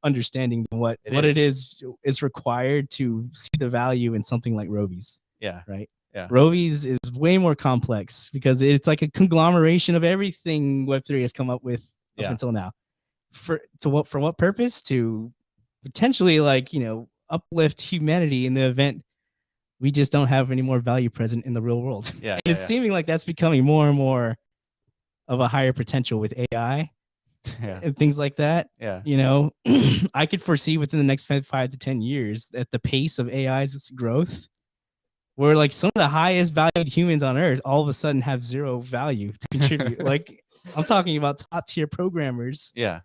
understanding than what it is required to see the value in something like Rovi's. Yeah. Right. Yeah. Rovi's is way more complex because it's like a conglomeration of everything Web3 has come up with up until now. For what purpose? To potentially uplift humanity in the event we just don't have any more value present in the real world. Yeah. And it's seeming like that's becoming more and more of a higher potential with AI and things like that. Yeah. I could foresee within the next 5 to 10 years that the pace of AI's growth, where like some of the highest valued humans on earth all of a sudden have zero value to contribute. Like I'm talking about top tier programmers. Yeah.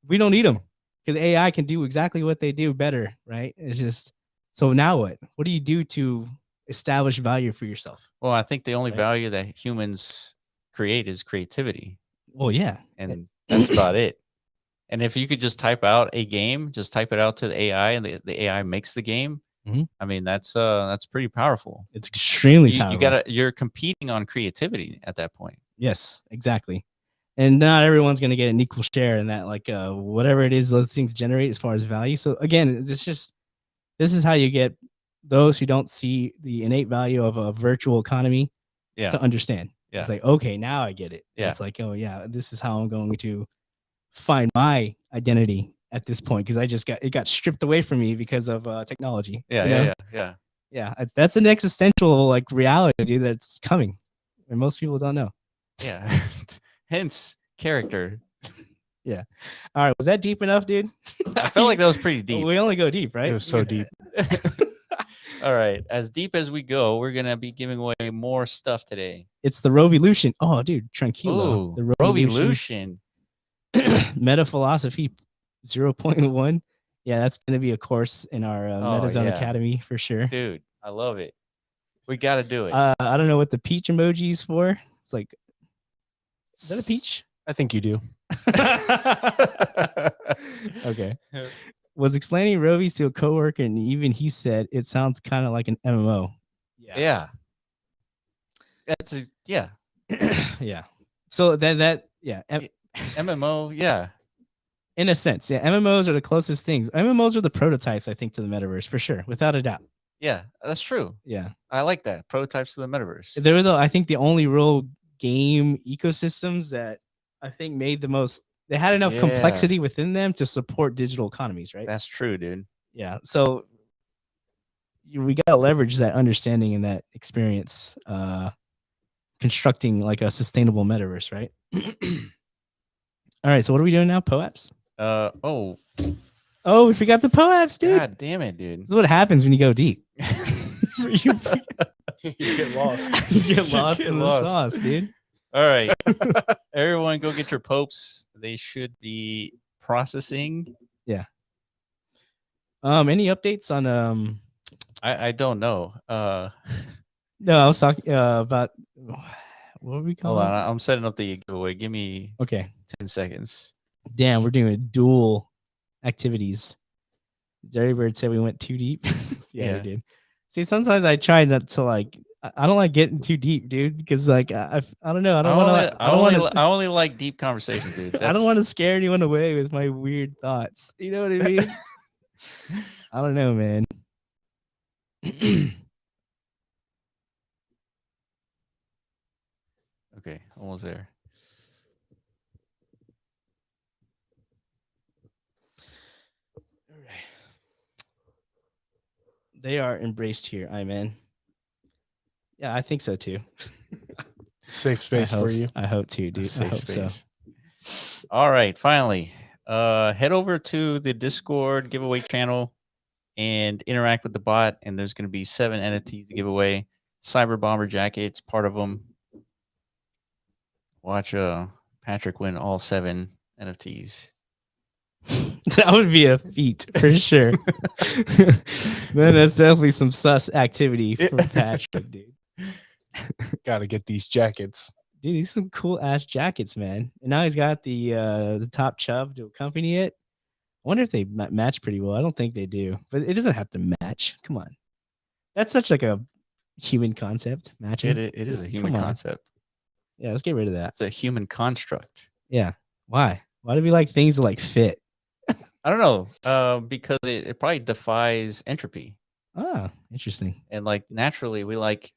We don't need them because AI can do exactly what they do better, right? It's just, so now what? What do you do to establish value for yourself? Well, I think the only value that humans create is creativity. Well, yeah. And that's about it. And if you could just type out a game, just type it out to the AI and the AI makes the game. I mean, that's pretty powerful. It's extremely powerful. You're competing on creativity at that point. Yes, exactly. And not everyone's going to get an equal share in that, like whatever it is those things generate as far as value. So again, this is how you get those who don't see the innate value of a virtual economy to understand. Yeah. It's like, okay, now I get it. Yeah. It's like, oh yeah, this is how I'm going to find my identity at this point, because it got stripped away from me because of technology. Yeah. That's an existential like reality that's coming, and most people don't know. Yeah. Hence character. Yeah. All right. Was that deep enough, dude? I felt like that was pretty deep. We only go deep, right? It was so deep. All right. As deep as we go, we're going to be giving away more stuff today. It's the RoviLution. Oh, dude. Tranquilo. Ooh, the RoviLution. Meta Philosophy 0.1. Yeah, that's going to be a course in our MetaZone Academy for sure. Dude, I love it. We got to do it. I don't know what the peach emoji is for. It's like, is that a peach? I think you do. Okay. Was explaining Rovi's to a coworker, and even he said it sounds kind of like an MMO. Yeah. Yeah. So MMO, yeah. In a sense, yeah. MMOs are the closest things. MMOs are the prototypes, I think, to the metaverse for sure, without a doubt. Yeah, that's true. Yeah. I like that. Prototypes to the metaverse. They were I think the only real game ecosystems that I think made the most. They had enough complexity within them to support digital economies, right? That's true, dude. Yeah. So we got to leverage that understanding and that experience constructing like a sustainable metaverse, right? All right. So what are we doing now? POAPs? Oh, we forgot the POAPs, dude. God damn it, dude. This is what happens when you go deep. You get lost. You get lost in the sauce, dude. All right. Everyone go get your popes. They should be processing. Yeah. Any updates on I don't know. No, I was talking about what were we calling? Hold on, I'm setting up the giveaway. Give me 10 seconds. Damn, we're doing dual activities. Jerry Bird said we went too deep. Yeah, we did. See, sometimes I try not to like. I don't like getting too deep, dude, because like I don't know. I only like deep conversations, dude. I don't want to scare anyone away with my weird thoughts. You know what I mean? I don't know, man. Okay, almost there. All right. They are embraced here, man. Yeah, I think so too. Safe space for you. I hope too, dude. I hope space. So. All right, finally. Head over to the Discord giveaway channel and interact with the bot, and there's going to be 7 NFTs to give away. Cyber Bomber jackets, part of them. Watch Patrick win all 7 NFTs. That would be a feat for sure. Then that's definitely some sus activity for Patrick, dude. Gotta get these jackets. Dude, these are some cool ass jackets, man. And now he's got the top chub to accompany it. I wonder if they match pretty well. I don't think they do, but it doesn't have to match. Come on. That's such like a human concept. Matching. It is a human concept. Yeah, let's get rid of that. It's a human construct. Yeah. Why? Why do we like things that like fit? I don't know. Because it probably defies entropy. Oh, interesting. And like naturally we like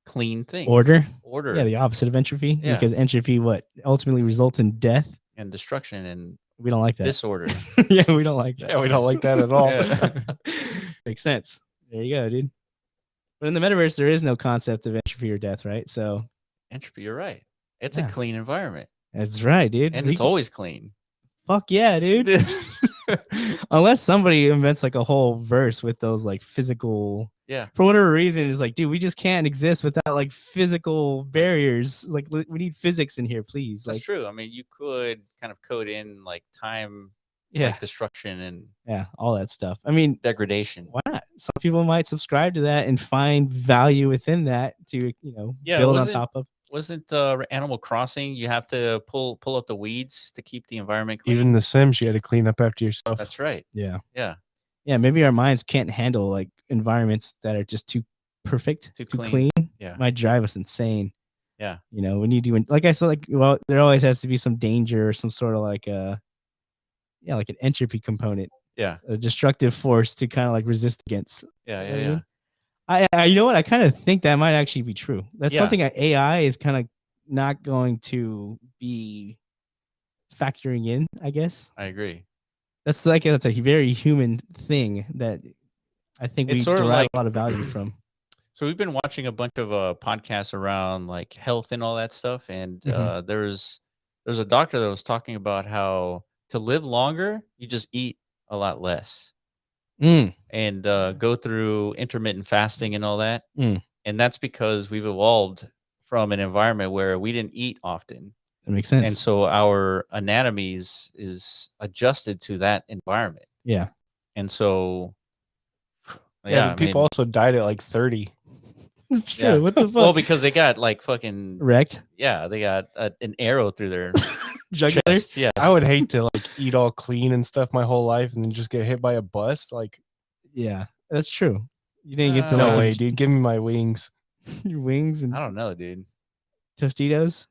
clean things. Order. Order. Yeah, the opposite of entropy. Yeah. Because entropy, what ultimately results in death and destruction and we don't like that. disorder. Yeah, we don't like that. Yeah, we don't like that at all. Yeah. Makes sense. There you go, dude. But in the metaverse, there is no concept of entropy or death, right? So Entropy, you're right. It's Yeah. a clean environment. that's right, dude. And it's always clean. fuck yeah, dude. Unless somebody invents like a whole verse with those like physical, Yeah. for whatever reason, it's like, dude, we just can't exist without like physical barriers. Like we need physics in here, please. That's Like, true. I mean, you could kind of code in like time, yeah, like destruction and yeah, all that stuff. I mean, degradation. why not? Some people might subscribe to that and find value within that to, Yeah, build on top of. Wasn't Animal Crossing? You have to pull up the weeds to keep the environment clean. Even The Sims, you had to clean up after yourself. That's right. Yeah. Yeah. Yeah. Maybe our minds can't handle like environments that are just too perfect, Too too clean. clean. Yeah. Might drive us insane. Yeah. We need to, like I said, like, well, there always has to be some danger or some sort of like like an entropy component, Yeah. a destructive force to kind of like resist against. Yeah. You know Yeah. what I Yeah. mean? I you know what? I kind of think that might actually be true. That's Yeah. something that AI is kind of not going to be factoring in, I guess. I agree. That's a very human thing that I think It's we sort of derive like- a lot of value from. So we've been watching a bunch of podcasts around like health and all that stuff, and Mhm. there's a doctor that was talking about how to live longer, you just eat a lot less and go through intermittent fasting and all that. Mm. And that's because we've evolved from an environment where we didn't eat often, That makes sense. and so our anatomy is adjusted to that environment. Yeah. And so, Yeah, I but people mean, also died at like 30. It's true. yeah. What the fuck? Well, because they got like fucking Wrecked. yeah, they got an arrow through their Jugular. chest. Yeah, I would hate to like eat all clean and stuff my whole life and then just get hit by a bus. Like, Yeah, that's true. You didn't get to Uh, no like way, dude. Give me my wings. your wings and I don't know, dude. Tostitos.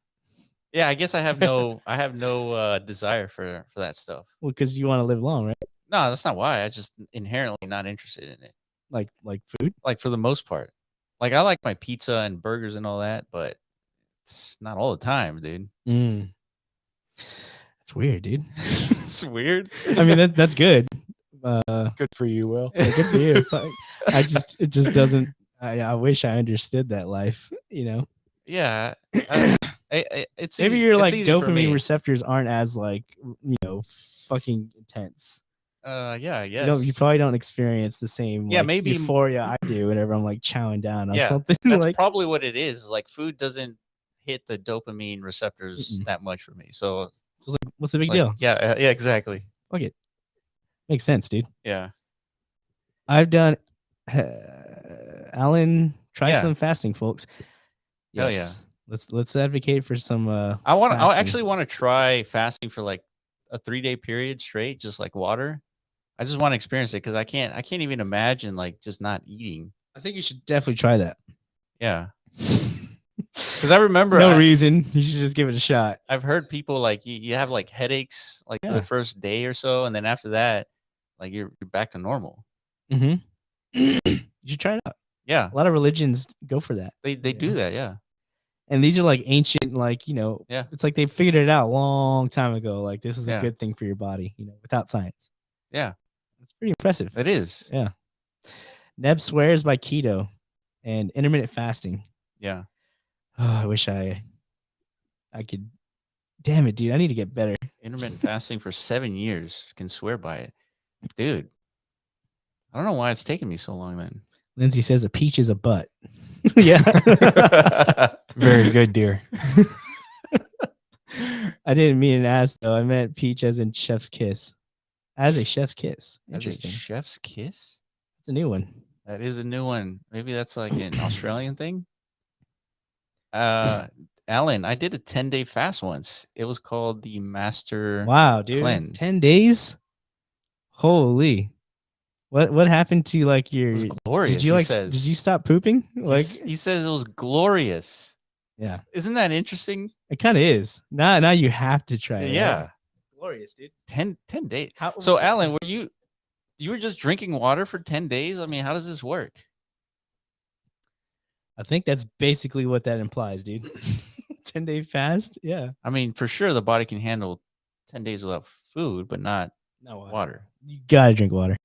Yeah, I guess I have no desire for that stuff. Well, because you want to live long, right? No, that's not why. I just inherently not interested in it. Like food. Like for the most part, like I like my pizza and burgers and all that, but it's not all the time, dude. That's weird, dude. It's weird. I mean, that's good. Good for you, Will. Yeah, good for you. But it just doesn't. I wish I understood that life. Yeah, it's Maybe easy- your it's like easy for me. dopamine receptors aren't as like fucking intense. Yeah, I guess. You probably don't experience the same Yeah, like, maybe- euphoria I do whenever I'm like chowing down on Yeah, something. That's like probably what it is. Like food doesn't hit the dopamine receptors that much for me. So just like, what's the big it's deal? like, yeah, yeah, exactly. Fuck it. Makes sense, dude. Yeah. I've done. Alan, try Yeah. some fasting, folks. Hell Yes. Let's advocate for some. I fasting. actually want to try fasting for like a 3-day period straight, just like water. I just want to experience it because I can't even imagine like just not eating. I think you should definitely try that. Yeah. Because I remember No reason. You should just give it a shot. I've heard people like you have like headaches like Yeah. the first day or so, and then after that, like you're back to normal. Mm-hmm. You should try it out. Yeah. A lot of religions go for that. They do that, yeah. And these are like ancient, like, Yeah. it's like they figured it out a long time ago. Like this is Yeah. a good thing for your body, without science. Yeah. It's pretty impressive. It is. Yeah. Neb swears by keto and intermittent fasting. Yeah. Oh, I wish I could. Damn it, dude. I need to get better. Intermittent fasting for 7 years. Can swear by it. Dude. I don't know why it's taken me so long then. Lindsay says a peach is a butt. Yeah. Very good, dear. I didn't mean an ass though. I meant peach as in chef's kiss. As a chef's kiss. As a Interesting. chef's kiss? That's a new one. That is a new one. Maybe that's like an Australian thing. Alan, I did a 10-day fast once. It was called the Master Wow, dude. Cleanse. 10 days? Holy. What happened to like your It was glorious. Did you he like says. did you stop pooping? Like he says it was glorious. yeah. Isn't that interesting? It kind of is. Now you have to try it. Yeah. Right? Glorious, dude. 10 days. How, So Alan, were you were just drinking water for 10 days? I mean, how does this work? I think that's basically what that implies, dude. 10-day fast. Yeah. I mean, for sure, the body can handle 10 days without food, but not No water. You gotta drink water.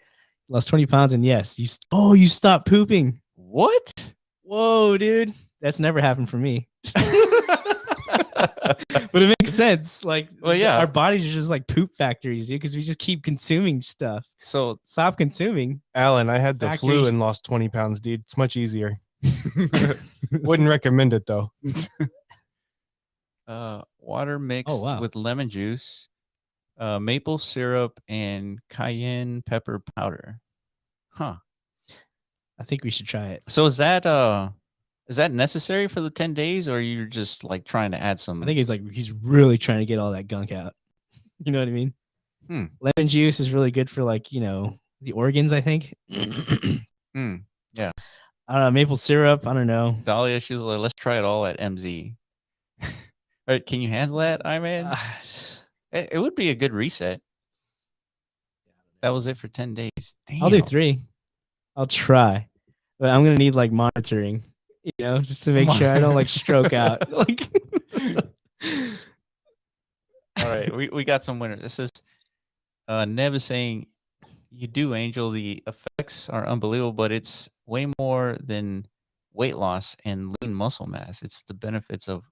Lost 20 pounds, and yes, you stopped pooping. What? Whoa, dude. That's never happened for me. But it makes sense. Like, Well, yeah. our bodies are just like poop factories, dude, because we just keep consuming stuff. So Stop consuming. Alan, I had the Factory- flu and lost 20 pounds, dude. It's much easier. Wouldn't recommend it though. water mixed wow. with lemon juice, maple syrup, and cayenne pepper powder. Huh. I think we should try it. So is that necessary for the 10 days, or you're just like trying to add some? I think he's really trying to get all that gunk out. You know what I mean? Lemon juice is really good for, like, the organs, I think. Yeah. I don't know, maple syrup, I don't know. Dahlia, she was like, let's try it all at MZ. All right, can you handle that, Iman? It would be a good reset. That was it for 10 days. Damn. I'll do 3. I'll try. But I'm going to need, like, monitoring, just to make sure I don't, like, stroke out. Like, all right, we got some winners. This is Neb is saying, you do, Angel. The effects are unbelievable, but it's way more than weight loss and lean muscle mass. It's the benefits of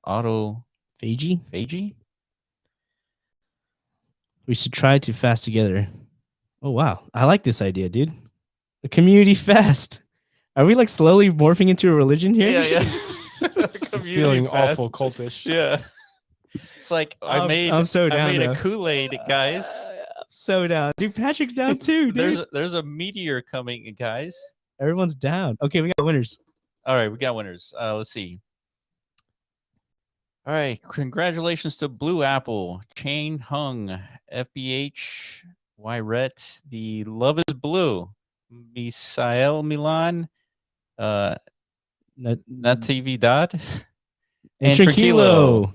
autophagy. We should try to fast together. Oh, wow. I like this idea, dude. A community fast. Are we, like, slowly morphing into a religion here? Yeah. Feeling awful cultish. Yeah. It's like I'm so down. I made a Kool-Aid, guys. I'm so down. Dude, Patrick's down too, dude. There's a meteor coming, guys. Everyone's down. Okay, we got winners. All right, we got winners. Let's see. All right, congratulations to Blue Apple, Chain Hung, FBH, Wyret, The Love is Blue, Misael Milan, Natividad, and Tranquilo.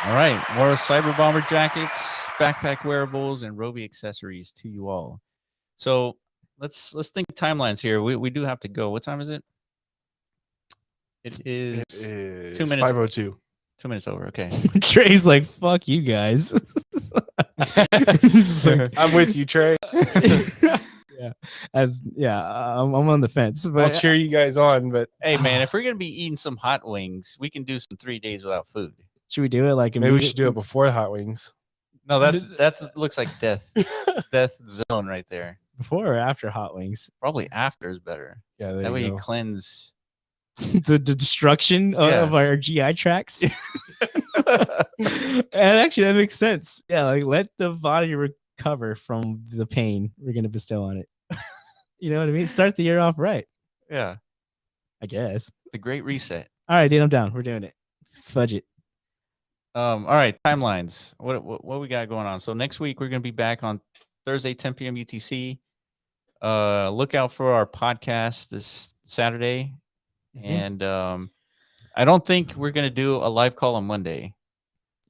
All right, more Cyber Bomber jackets, backpack wearables, and Rovi accessories to you all. So let's think timelines here. We do have to go. What time is it? It is 2 minutes. 5:02. 2 minutes over. Okay. Trey's like, fuck you guys. I'm with you, Trey. I'm on the fence. But I'll cheer you guys on, but hey, man, if we're gonna be eating some hot wings, we can do some 3 days without food. Should we do it like maybe we should do it before the hot wings? No, that's looks like death zone right there. Before or after hot wings? Probably after is better. Yeah, that way you cleanse the destruction of our GI tracts. And actually, that makes sense. Yeah, like let the body recover from the pain we're gonna bestow on it. You know what I mean? Start the year off right. Yeah, I guess. The great reset. All right, dude, I'm down. We're doing it. Fudge it. All right, timelines. What we got going on? So next week we're gonna be back on Thursday, 10 p.m. UTC. Look out for our podcast this Saturday. And I don't think we're gonna do a live call on Monday.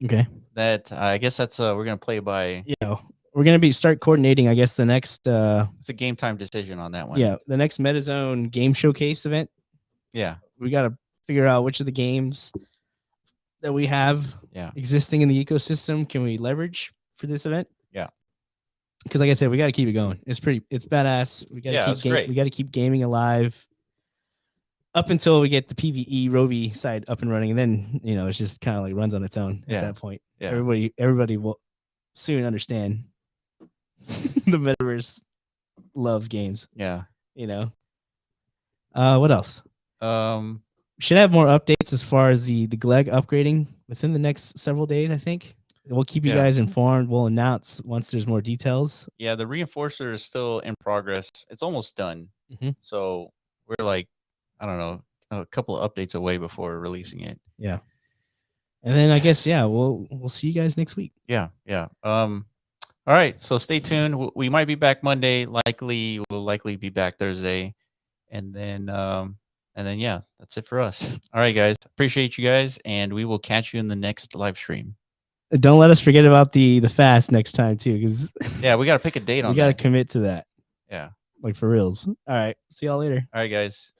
Okay. That I guess that's we're gonna play by. Yeah, we're gonna start coordinating. I guess the next. It's a game time decision on that one. Yeah, the next MetaZone game showcase event. Yeah, we gotta figure out which of the games that we have existing in the ecosystem can we leverage for this event. Yeah. Because like I said, we got to keep it going. It's badass. We got to we got to keep gaming alive up until we get the PvE Rovi side up and running, and then it's just kind of like runs on its own at that point. Yeah. Everybody will soon understand the metaverse loves games. Yeah. What else? Should have more updates as far as the GLEG upgrading within the next several days, I think. We'll keep you guys informed. We'll announce once there's more details. Yeah, the reinforcer is still in progress. It's almost done. So we're like, I don't know, a couple of updates away before releasing it. Yeah. And then I guess, we'll see you guys next week. Yeah. All right. So stay tuned. We might be back Monday. We'll likely be back Thursday. And then that's it for us. All right, guys. Appreciate you guys, and we will catch you in the next live stream. Don't let us forget about the fast next time too, because we got to pick a date on. We got to commit to that. Yeah. Like for reals. All right. See y'all later. All right, guys.